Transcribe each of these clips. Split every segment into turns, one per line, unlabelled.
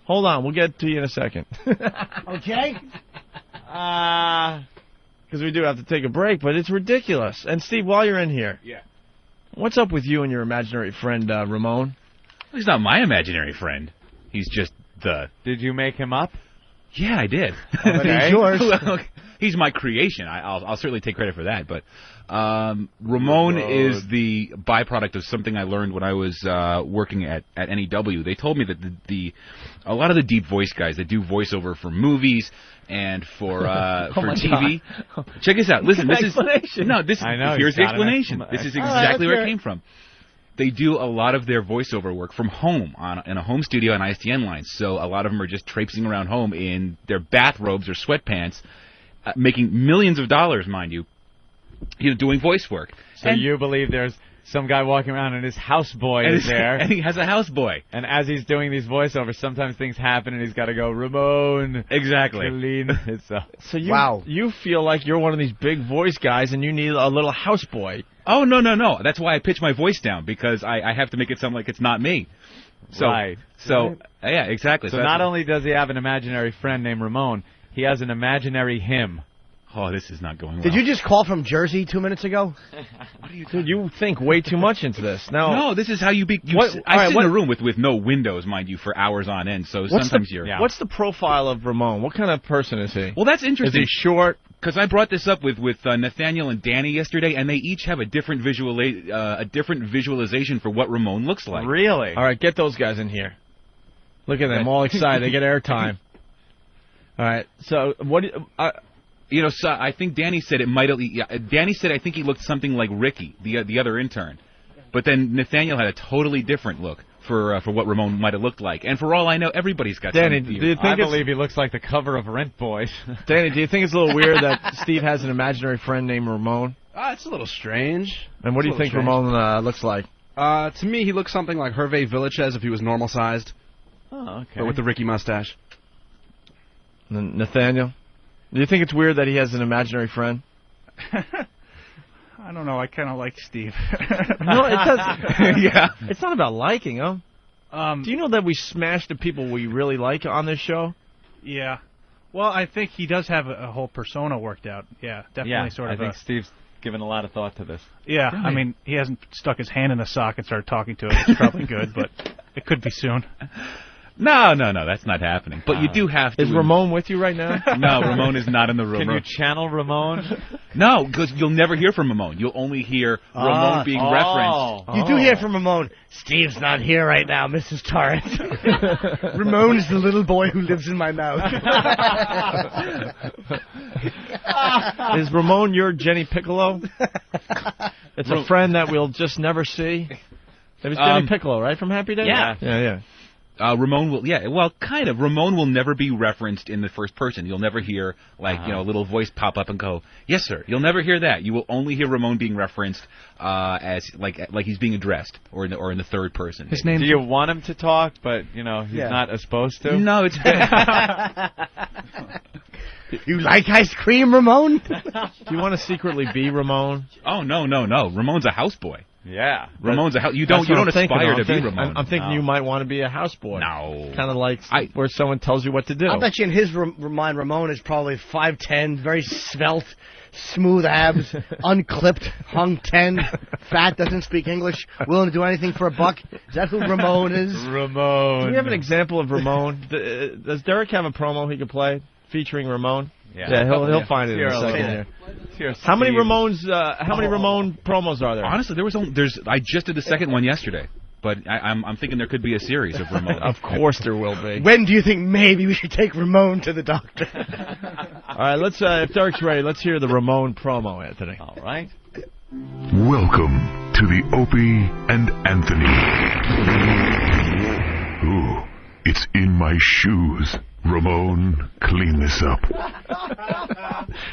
Hold on, we'll get to you in a second.
Okay.
Because we do have to take a break, but it's ridiculous. And Steve, while you're in here, what's up with you and your imaginary friend Ramone?
He's not my imaginary friend. He's just the...
Did you make him up?
Yeah, I did.
He's yours.
Well, he's my creation. I'll certainly take credit for that. But Ramone is the byproduct of something I learned when I was working at NEW. They told me that a lot of the deep voice guys that do voiceover for movies and for TV. God. Check this out. Listen, this is here's the explanation. This is exactly where it came from. They do a lot of their voiceover work from home in a home studio on ISDN lines. So a lot of them are just traipsing around home in their bathrobes or sweatpants, making millions of dollars, mind you, doing voice work.
So you believe there's some guy walking around and his houseboy is there.
And he has a houseboy.
And as he's doing these voiceovers, sometimes things happen and he's got to go, Ramone.
Exactly.
So you feel like you're one of these big voice guys and you need a little houseboy.
Oh, no. That's why I pitch my voice down, because I have to make it sound like it's not me.
Right.
Yeah, exactly.
So not only does he have an imaginary friend named Ramone, he has an imaginary him.
Oh, this is not going well.
Did you just call from Jersey 2 minutes ago?
What are you doing? You think way too much into this.
No, this is how you be... I sit in a room with no windows, mind you, for hours on end, so sometimes you're...
Yeah. What's the profile of Ramone? What kind of person is he?
Well, that's interesting.
Is he short?
Because I brought this up with Nathaniel and Danny yesterday, and they each have a different visualization for what Ramone looks like.
Really?
All right, get those guys in here. Look at them, all excited. They get airtime. All right, so what...
so I think Danny said it might. Danny said I think he looked something like Ricky, the other intern, but then Nathaniel had a totally different look for what Ramone might have looked like. And for all I know, everybody's got.
Danny,
something.
do you think
I believe he looks like the cover of Rent Boys.
Danny, do you think it's a little weird that Steve has an imaginary friend named Ramone?
It's a little strange.
And what do you think Ramone looks like?
To me, he looks something like Hervé Villachez if he was normal sized.
Oh, okay.
But with the Ricky mustache.
Nathaniel? Do you think it's weird that he has an imaginary friend?
I don't know. I kind of like Steve.
No, it doesn't. Yeah. It's not about liking him. Do you know that we smash the people we really like on this show?
Yeah. Well, I think he does have a whole persona worked out. Yeah, definitely
I think Steve's given a lot of thought to this.
Yeah, really? I mean, he hasn't stuck his hand in the sock and started talking to it. It's probably good, but it could be soon.
No, that's not happening. But you do have to...
Is Ramone with you right now?
No, Ramone is not in the room.
Can you channel Ramone?
No, because you'll never hear from Ramone. You'll only hear Ramone being referenced.
You do hear from Ramone. Steve's not here right now, Mrs. Torrance. Ramone is the little boy who lives in my mouth.
Is Ramone your Jenny Piccolo? It's a friend that we'll just never see. It was Jenny Piccolo, right, from Happy Days? Yeah.
Ramone will, kind of. Ramone will never be referenced in the first person. You'll never hear, a little voice pop up and go, "Yes, sir." You'll never hear that. You will only hear Ramone being referenced as like he's being addressed, or in the third person.
His name. Do you want him to talk, but he's not supposed to?
No, it's.
You like ice cream, Ramone?
Do you want to secretly be Ramone?
Oh no! Ramone's a houseboy.
Yeah,
Ramone's a house. You don't aspire to be Ramone.
I'm thinking you might want to be a houseboy.
No,
kind of like where someone tells you what to do.
I bet you in his mind, Ramone is probably 5'10", very svelte, smooth abs, unclipped, hung 10, fat, doesn't speak English, willing to do anything for a buck. Is that who Ramone is?
Ramone.
Do we have an example of Ramone? Does Derek have a promo he could play featuring Ramone?
Yeah,
he'll find it in a second here. How many Ramone promos are there?
Honestly, I just did the second one yesterday, but I'm thinking there could be a series of Ramone.
Of course there will be.
When do you think maybe we should take Ramone to the doctor?
All right, let's if Derek's ready, let's hear the Ramone promo, Anthony.
All right.
Welcome to the Opie and Anthony. Ooh, it's in my shoes. Ramone, clean this up.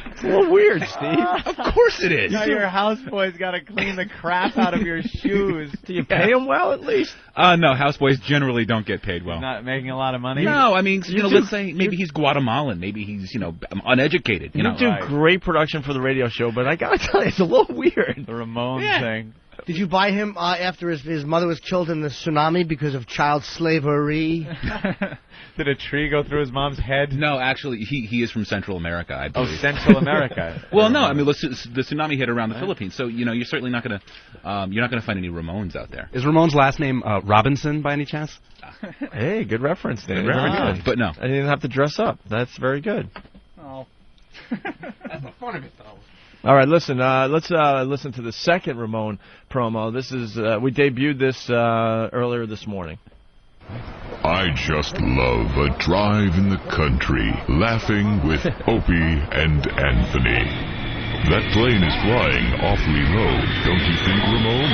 It's a little weird, Steve.
Of course it is.
Now your houseboy's got to clean the crap out of your shoes.
Do you pay him well, at least?
No, houseboys generally don't get paid well.
He's not making a lot of money?
No, I mean, let's say maybe he's Guatemalan. Maybe he's, uneducated.
You do great production for the radio show, but I got to tell you, it's a little weird.
The Ramone thing.
Did you buy him after his mother was killed in the tsunami because of child slavery?
Did a tree go through his mom's head?
No, actually, he is from Central America, I believe.
Oh, Central America.
Well, no, I mean, the tsunami hit around the Philippines, so you're certainly not gonna find any Ramones out there.
Is Ramone's last name Robinson by any chance?
Hey, good reference, Dave.
Very good. But no,
I didn't have to dress up. That's very good.
Oh. That's the fun of it, though.
All right, listen. Let's listen to the second Ramone promo. This is we debuted this earlier this morning.
I just love a drive in the country, laughing with Opie and Anthony. That plane is flying awfully low, don't you think, Ramone?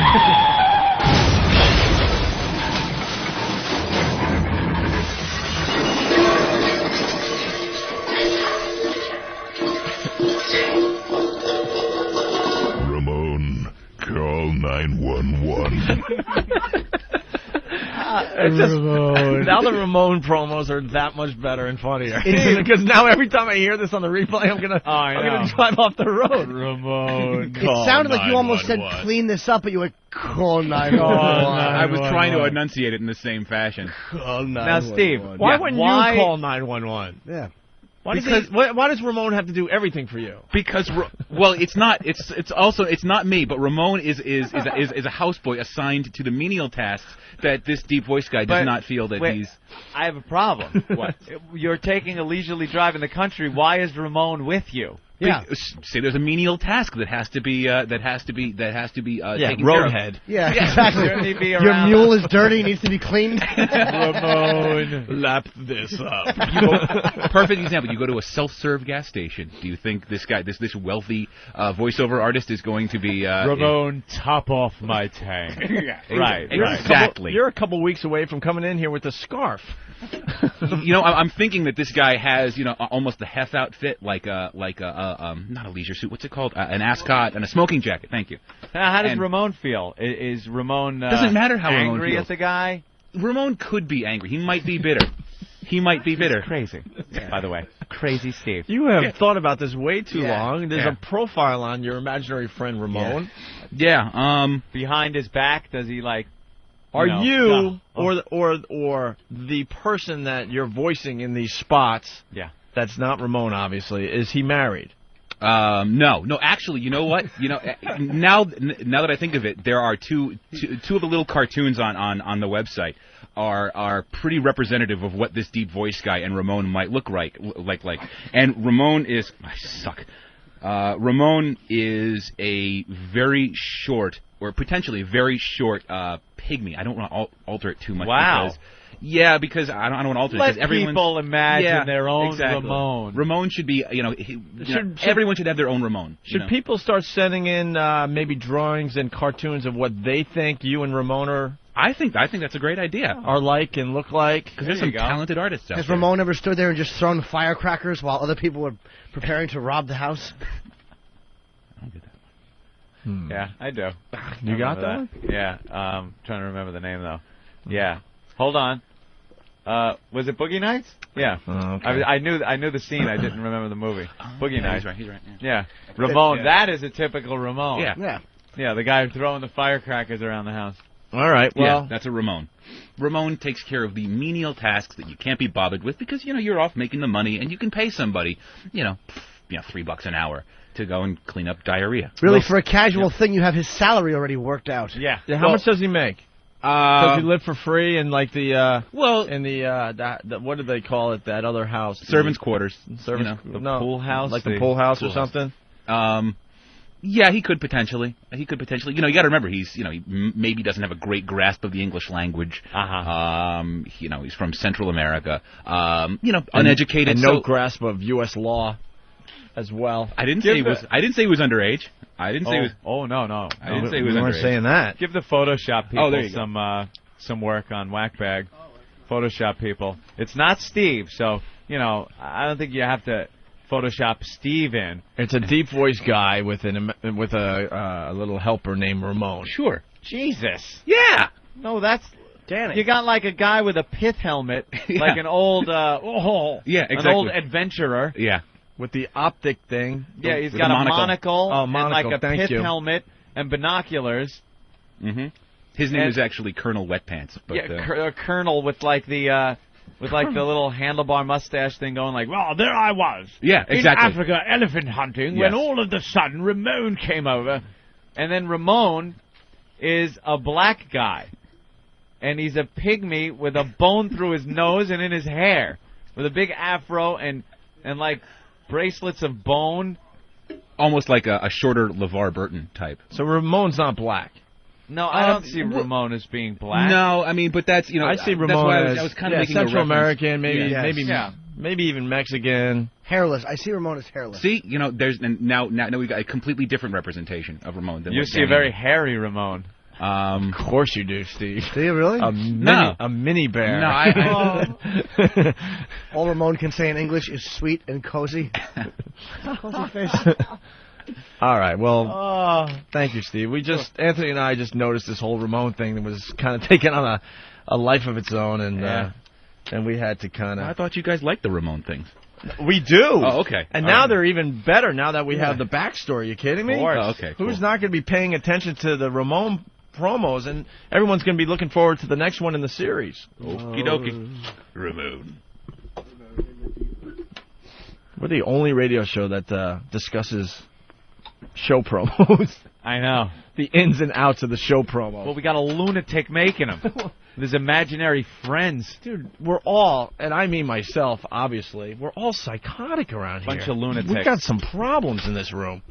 Ramone, call 911.
Now the Ramone promos are that much better and funnier. Because now every time I hear this on the replay, I'm gonna drive off the road.
Ramone.
It sounded like you almost said clean this up, but you went call 911.
I was trying to enunciate it in the same fashion.
Call 911.
Now, Steve,
Why wouldn't you call 911?
Yeah.
Why does Ramone have to do everything for you?
Because it's not me, but Ramone is a houseboy assigned to the menial tasks that this deep voice guy does not feel that he's.
I have a problem. What? You're taking a leisurely drive in the country. Why is Ramone with you?
Yeah.
Say there's a menial task that has to be taken
roadhead.
Yeah, exactly. Your mule is dirty, needs to be cleaned.
Ramone, lap this up.
Perfect example. You go to a self-serve gas station. Do you think this guy, this wealthy voiceover artist, is going to be
Ramone? Top off my tank. Right.
Exactly.
You're a couple weeks away from coming in here with a scarf.
I'm thinking that this guy has, almost a Hef outfit, like a not a leisure suit. What's it called? An ascot and a smoking jacket. Thank you.
How does Ramone feel? Is Ramone
doesn't matter how
angry
Ramone feels
at the guy?
Ramone could be angry. He might be bitter.
Crazy. By the way, crazy Steve.
You have thought about this way too long. There's a profile on your imaginary friend Ramone.
Yeah.
Behind his back, does he like?
Are you or the person that you're voicing in these spots?
Yeah.
That's not Ramone, obviously. Is he married?
No. Actually, you know what? Now that I think of it, there are two of the little cartoons on the website are pretty representative of what this deep voice guy and Ramone might look like. And Ramone is Ramone is a very short, or potentially very short, pygmy. I don't want to alter it too much.
Wow.
Because I don't want to alter it.
Let people imagine their own
exactly.
Ramone.
Ramone should be, everyone should have their own Ramone.
Should people start sending in maybe drawings and cartoons of what they think you and Ramone are?
I think that's a great idea.
Are like and look like.
Because there's some talented artists out there.
Has Ramone ever stood there and just thrown firecrackers while other people were preparing to rob the house?
I don't get that.
Yeah, I do.
You got that?
Yeah. Trying to remember the name though. Yeah. Hold on. Was it Boogie Nights? Yeah.
Okay.
I knew the scene. I didn't remember the movie. Boogie Nights.
He's right.
Yeah. Ramone. That is a typical Ramone.
Yeah.
Yeah. The guy throwing the firecrackers around the house.
All right. Well,
that's a Ramone. Ramone takes care of the menial tasks that you can't be bothered with because you're off making the money and you can pay somebody $3 an hour to go and clean up diarrhea.
Really, for a casual thing, you have his salary already worked out.
Yeah.
How much does he make? Does he live for free in like the what do they call it? That other house,
servants' quarters,
pool house,
like the pool house or something.
Yeah, he could potentially. You got to remember he maybe doesn't have a great grasp of the English language. He's from Central America. Uneducated,
and no grasp of U.S. law as well.
I didn't say he was underage. I didn't say he was.
Oh no.
I didn't say he was underage.
We weren't saying that.
Give the Photoshop people
there you
some work on Whackbag. Photoshop people. It's not Steve, so I don't think you have to Photoshop Steve in.
It's a deep voice guy with a little helper named Ramone.
Sure.
Jesus.
Yeah.
No, that's
Danny.
You got like a guy with a pith helmet, like an old an old adventurer.
Yeah.
With the optic thing.
Yeah, he's got a monocle and like a pith helmet and binoculars.
Mm-hmm. His name is actually Colonel Wet Pants. But,
Colonel with like the little handlebar mustache thing going like, well, there I was.
Yeah, exactly.
In Africa, elephant hunting, when all of a sudden Ramone came over. And then Ramone is a black guy. And he's a pygmy with a bone through his nose and in his hair. With a big afro and like bracelets of bone.
Almost like a shorter LeVar Burton type.
So Ramone's not black.
No, I don't see Ramone as being black.
No, I mean, but that's,
I see Ramone as
I was kind of making
Central
a reference.
American, maybe even Mexican.
Hairless. I see Ramone as hairless.
See, there's now we've got a completely different representation of Ramone. Than
you see a very hairy Ramone.
Of course you do, Steve.
Do you really?
A mini bear.
No,
all Ramone can say in English is sweet and cozy. Cozy face.
All right, well, thank you, Steve. Anthony and I just noticed this whole Ramone thing that was kind of taking on a life of its own, and we had to kind of...
I thought you guys liked the Ramone things.
We do.
Oh, okay.
And now they're even better now that we have the backstory. You kidding me?
Oh, okay. Cool.
Who's not going to be paying attention to the Ramone promos, and everyone's going to be looking forward to the next one in the series.
Okie dokie. Ramone.
We're the only radio show that discusses show promos.
I know.
The ins and outs of the show promo.
Well, we got a lunatic making them. His imaginary friends.
Dude, we're all, and I mean myself, obviously, we're all psychotic around here.
Bunch of lunatics.
We've got some problems in this room.